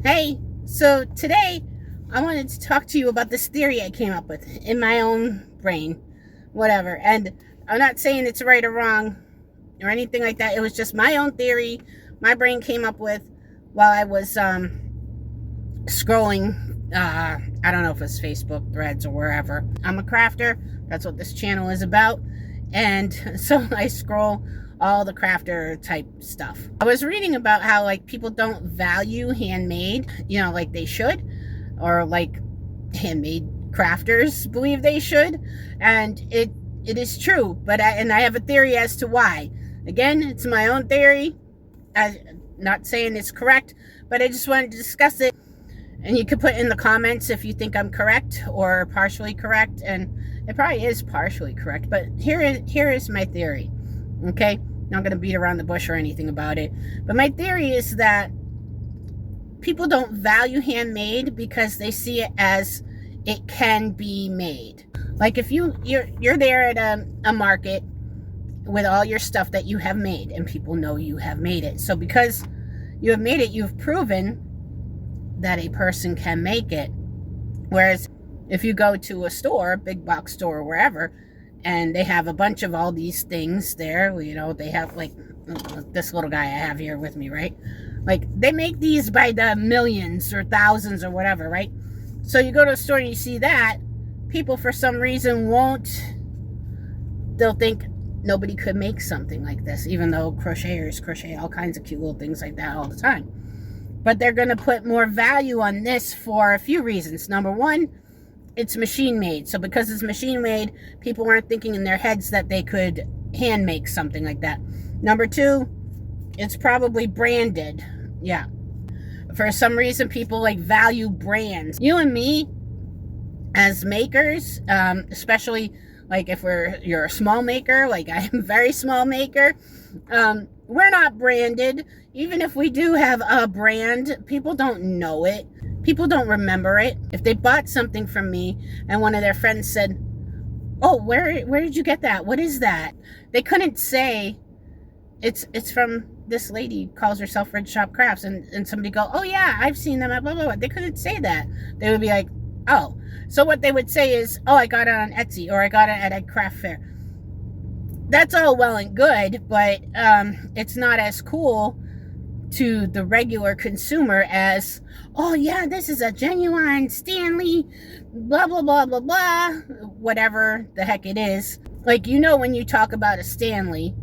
Hey, so today I wanted to talk to you about this theory I came up with in my own brain, whatever. And I'm not saying it's right or wrong or anything like that. It was just my own theory my brain came up with while I was scrolling. I don't know if it's Facebook, Threads, or wherever. I'm a crafter. That's what this channel is about. And so I scroll all the crafter type stuff. I was reading about how like people don't value handmade, like they should, or like handmade crafters believe they should, and it is true. But I have a theory as to why. Again, it's my own theory. I'm not saying it's correct, but I just wanted to discuss it. And you can put in the comments if you think I'm correct or partially correct, and it probably is partially correct. But here is my theory. Okay, not going to beat around the bush or anything about it, but my theory is that people don't value handmade because they see it as it can be made. Like if you're there at a market with all your stuff that you have made, and people know you have made it. So because you have made it, you've proven that a person can make it. Whereas if you go to a store, big box store or wherever, and they have a bunch of all these things there, they have like this little guy I have here with me, right? Like they make these by the millions or thousands or whatever, right? So you go to a store and you see that, people for some reason they'll think nobody could make something like this, even though crocheters crochet all kinds of cute little things like that all the time. But they're going to put more value on this for a few reasons. Number one, it's machine made. So because it's machine made, people weren't thinking in their heads that they could hand make something like that. Number two, it's probably branded. Yeah. For some reason, people like value brands. You and me as makers, especially like if you're a small maker, like I am a very small maker, we're not branded. Even if we do have a brand, people don't know it. People don't remember it. If they bought something from me and one of their friends said, "Oh, where did you get that? What is that?" They couldn't say it's from this lady calls herself Red Shop Crafts, and somebody go, "Oh yeah, I've seen them at blah blah blah." They couldn't say that. They would be like, "Oh." So what they would say is, "Oh, I got it on Etsy, or I got it at a craft fair." That's all well and good, but it's not as cool to the regular consumer as, "Oh yeah, this is a genuine Stanley, blah blah blah blah blah," whatever the heck it is. Like, when you talk about a Stanley,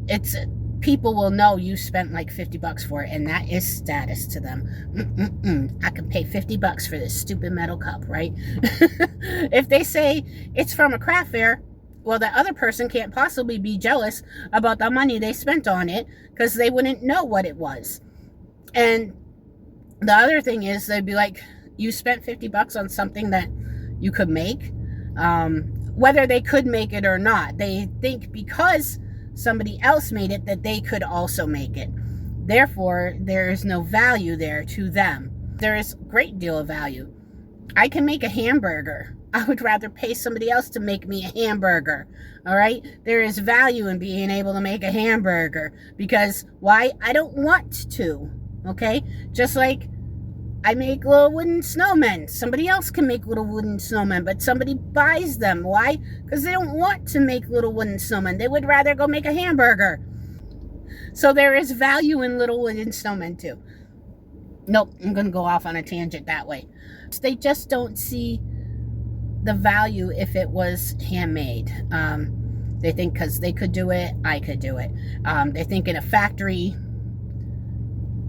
it's people will know you spent like $50 for it, and that is status to them. I can pay $50 for this stupid metal cup, right? If they say it's from a craft fair, well, the other person can't possibly be jealous about the money they spent on it because they wouldn't know what it was. And the other thing is, they'd be like, you spent $50 on something that you could make, whether they could make it or not. They think because somebody else made it that they could also make it. Therefore, there is no value there to them. There is a great deal of value. I can make a hamburger. I would rather pay somebody else to make me a hamburger. All right? There is value in being able to make a hamburger. Because why? I don't want to. Okay? Just like I make little wooden snowmen. Somebody else can make little wooden snowmen, but somebody buys them. Why? Because they don't want to make little wooden snowmen. They would rather go make a hamburger. So there is value in little wooden snowmen too. Nope, I'm going to go off on a tangent that way. They just don't see the value if it was handmade. They think because they could do it, I could do it. They think in a factory,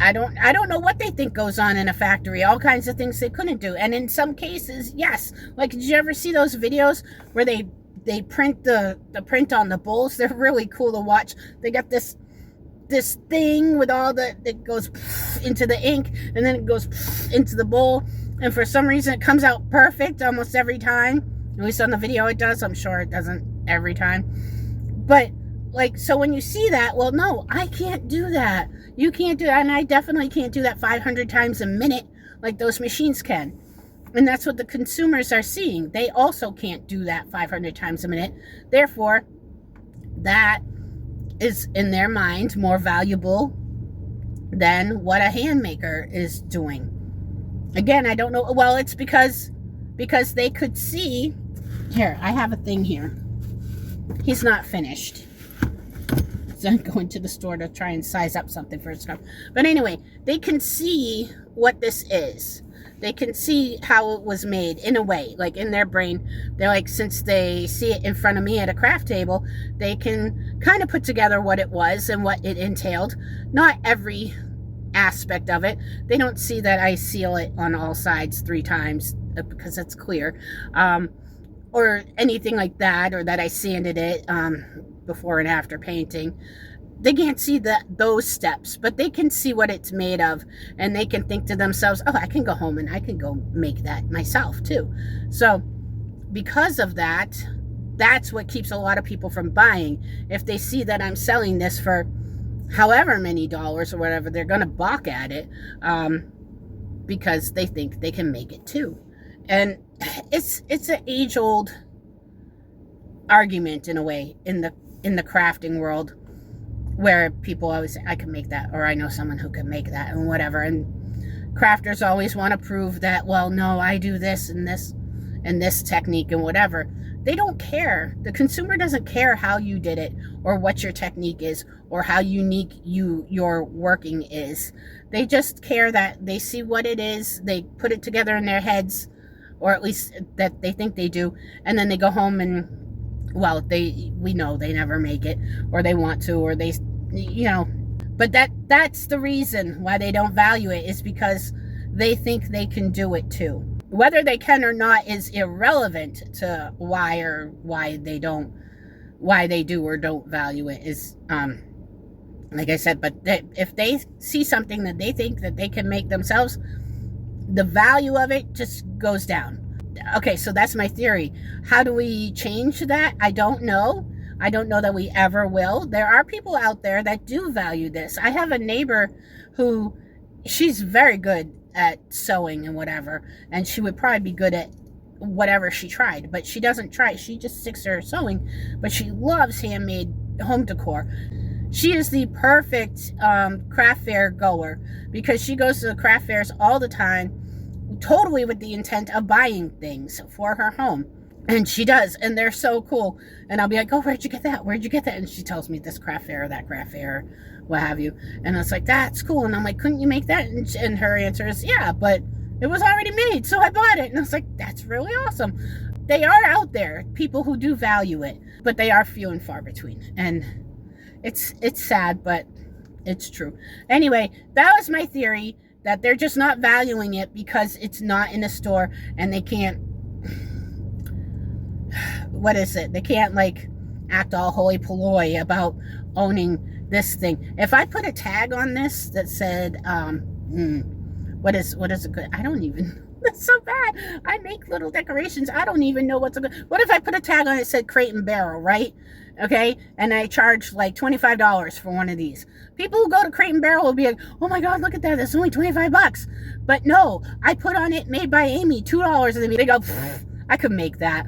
I don't know what they think goes on in a factory. All kinds of things they couldn't do. And in some cases, yes. Like, did you ever see those videos where they print the print on the bowls? They're really cool to watch. They got this thing with all it goes into the ink, and then it goes into the bowl. And for some reason, it comes out perfect almost every time. At least on the video it does. I'm sure it doesn't every time. But, like, so when you see that, well, no, I can't do that. You can't do that, and I definitely can't do that 500 times a minute like those machines can. And that's what the consumers are seeing. They also can't do that 500 times a minute. Therefore, that is, in their mind, more valuable than what a hand maker is doing. Again, I don't know. Well, it's because they could see. Here, I have a thing here. He's not finished. So I'm going to the store to try and size up something for his scarf. But anyway, they can see what this is. They can see how it was made in a way, like in their brain. They're like, since they see it in front of me at a craft table, they can kind of put together what it was and what it entailed. Not every aspect of it. They don't see that I seal it on all sides 3 times because it's clear, or anything like that, or that I sanded it before and after painting. They can't see those steps, but they can see what it's made of, and they can think to themselves, oh, I can go home and I can go make that myself too. So because of that, that's what keeps a lot of people from buying. If they see that I'm selling this for however many dollars or whatever, they're going to balk at it, because they think they can make it too. And it's an age-old argument in a way in the crafting world, where people always say, I can make that, or I know someone who can make that, and whatever. And crafters always want to prove that, well, no, I do this and this and this technique and whatever. They don't care. The consumer doesn't care how you did it, or what your technique is, or how unique your working is. They just care that they see what it is, they put it together in their heads, or at least that they think they do, and then they go home and, well, we know they never make it, or they want to, or they, but that's the reason why they don't value it, is because they think they can do it too. Whether they can or not is irrelevant to why they do or don't value it. Is like I said, but if they see something that they think that they can make themselves, the value of it just goes down. Okay, so that's my theory. How do we change that? I don't know. I don't know that we ever will. There are people out there that do value this. I have a neighbor who, she's very good at sewing and whatever, and she would probably be good at whatever she tried, but she doesn't try. She just sticks to her sewing, but she loves handmade home decor. She is the perfect craft fair goer, because she goes to the craft fairs all the time, totally with the intent of buying things for her home. And she does, and they're so cool. And I'll be like, oh, where'd you get that? Where'd you get that? And she tells me, this craft fair or that craft fair, what have you. And it's like, that's cool. And I'm like, couldn't you make that? And her answer is, yeah, but it was already made, so I bought it. And I was like, that's really awesome. They are out there, people who do value it, but they are few and far between. And it's sad, but it's true. Anyway, that was my theory, that they're just not valuing it because it's not in a store, and they can't, what is it? They can't like act all holy polloi about owning this thing. If I put a tag on this that said, what is it good? I don't even, that's so bad. I make little decorations. I don't even know what's a good. What if I put a tag on it that said Crate and Barrel, right? Okay, and I charge like $25 for one of these. People who go to Crate and Barrel will be like, oh my God, look at that, that's only 25 bucks. But no, I put on it, made by Amy, $2, and they go, I could make that,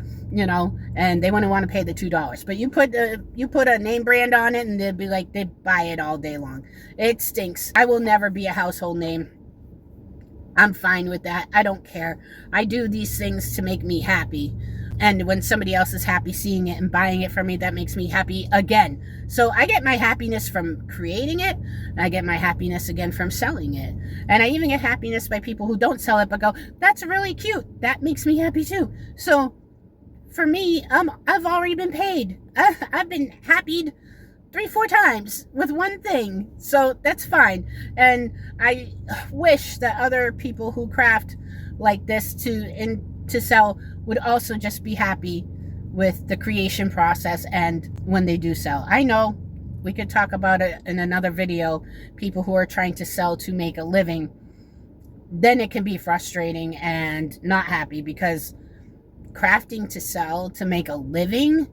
and they wouldn't want to pay the $2. But you put a name brand on it, and they'd be like, they buy it all day long. It stinks. I will never be a household name. I'm fine with that. I don't care. I do these things to make me happy. And when somebody else is happy seeing it and buying it from me, that makes me happy again. So I get my happiness from creating it, and I get my happiness again from selling it. And I even get happiness by people who don't sell it but go, that's really cute. That makes me happy too. So for me, I've already been paid. I've been happied 3-4 times with one thing. So that's fine. And I wish that other people who craft like this to sell would also just be happy with the creation process and when they do sell. I know we could talk about it in another video, people who are trying to sell to make a living. Then it can be frustrating and not happy, because crafting to sell to make a living,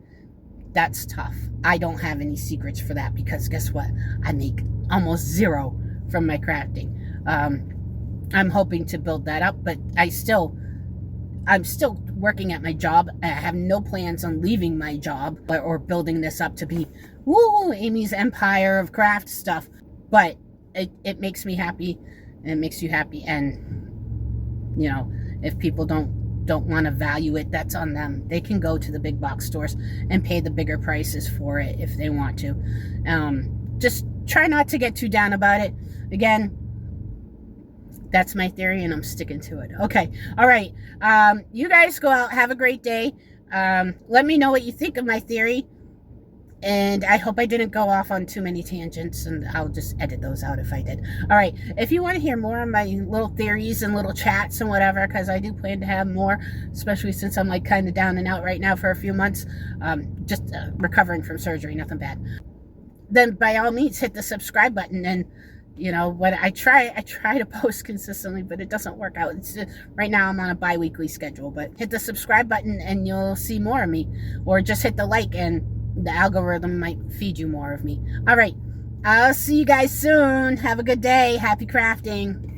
that's tough. I don't have any secrets for that, because guess what? I make almost zero from my crafting. I'm hoping to build that up, but I'm still working at my job. I have no plans on leaving my job or building this up to be, woo, Amy's empire of craft stuff. But it makes me happy, and it makes you happy. And you know, if people don't want to value it, that's on them. They can go to the big box stores and pay the bigger prices for it if they want to. Just try not to get too down about it. Again, that's my theory, and I'm sticking to it. Okay. All right. You guys go out. Have a great day. Let me know what you think of my theory. And I hope I didn't go off on too many tangents, and I'll just edit those out if I did. All right. If you want to hear more of my little theories and little chats and whatever, because I do plan to have more, especially since I'm like kind of down and out right now for a few months, just recovering from surgery, nothing bad. Then by all means, hit the subscribe button. And you know what, I try to post consistently, but it doesn't work out. It's just, right now I'm on a bi-weekly schedule, but hit the subscribe button and you'll see more of me, or just hit the like and the algorithm might feed you more of me. All right. I'll see you guys soon. Have a good day. Happy crafting.